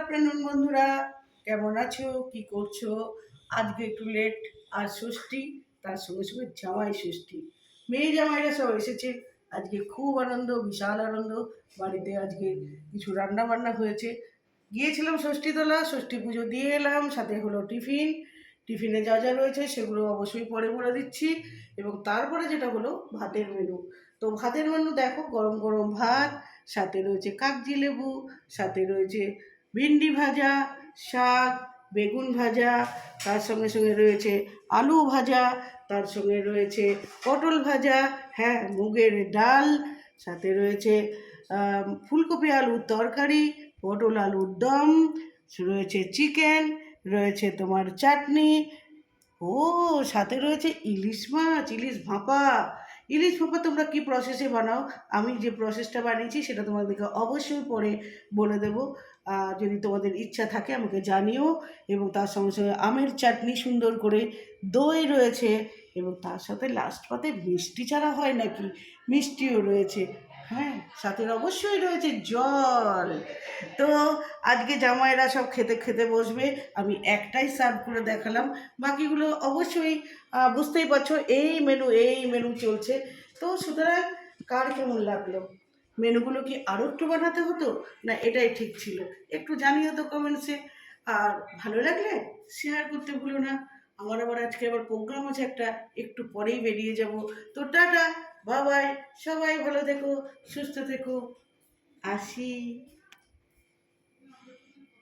Afternoon বন্ধুরা, কেমন আছো, কি করছো? আজকে একটু লেট, আর ষষ্ঠী, তার সঙ্গে সঙ্গে জামাই ষষ্ঠী। মেয়ে জামাইরা সব এসেছে। আজকে খুব আনন্দ, বিশাল আনন্দ। বাড়িতে আজকে কিছু রান্না বান্না হয়েছে। গিয়েছিলাম ষষ্ঠী তোলা, ষষ্ঠী পুজো দিয়ে এলাম, সাথে হলো টিফিন। টিফিনে যা যা রয়েছে সেগুলো অবশ্যই পরে বলে দিচ্ছি। এবং তারপরে যেটা হলো ভাতের মেনু। তো ভাতের মেনু দেখো, গরম গরম ভাত, সাথে রয়েছে কাগজি লেবু, সাথে রয়েছে ভিন্ডি ভাজা, শাক, বেগুন ভাজা, তার সঙ্গে সঙ্গে রয়েছে আলু ভাজা, তার সঙ্গে রয়েছে পটল ভাজা, হ্যাঁ মুগের ডাল, সাথে রয়েছে ফুলকপি আলুর তরকারি, পটল আলুর দম, রয়েছে চিকেন, রয়েছে তোমার চাটনি, ও সাথে রয়েছে ইলিশ মাছ, ইলিশ ভাপা। ইলিশ ভাপা তোমরা কি প্রসেসে বানাও? আমি যে প্রসেসটা বানিয়েছি সেটা তোমাদেরকে অবশ্যই পরে বলে দেবো। যদি তোমাদের ইচ্ছা থাকে আমাকে জানিও। এবং তার সঙ্গে সঙ্গে আমের চাটনি সুন্দর করে, দই রয়েছে, এবং তার সাথে লাস্ট পাতে মিষ্টি ছাড়া হয় নাকি, মিষ্টিও রয়েছে। হ্যাঁ, সাথে অবশ্যই রয়েছে জল। তো আজকে জামাইরা সব খেতে খেতে বসবে, আমি একটাই সার্ভ করে দেখালাম। বাকিগুলো অবশ্যই বুঝতেই পারছো, এই মেনু চলছে। তো সুতরাং কার কেমন লাগলো? মেনুগুলো কি আরও একটু বানাতে হতো, না এটাই ঠিক ছিল? একটু জানিও তো কমেন্টসে। আর ভালো লাগলে শেয়ার করতে ভুলো না। আমার আবার আজকে আবার প্রোগ্রাম আছে একটা, একটু পরেই বেরিয়ে যাব। তো টাটা, বাই বাই, সবাই ভালো থেকো, সুস্থ থেকো, আসি।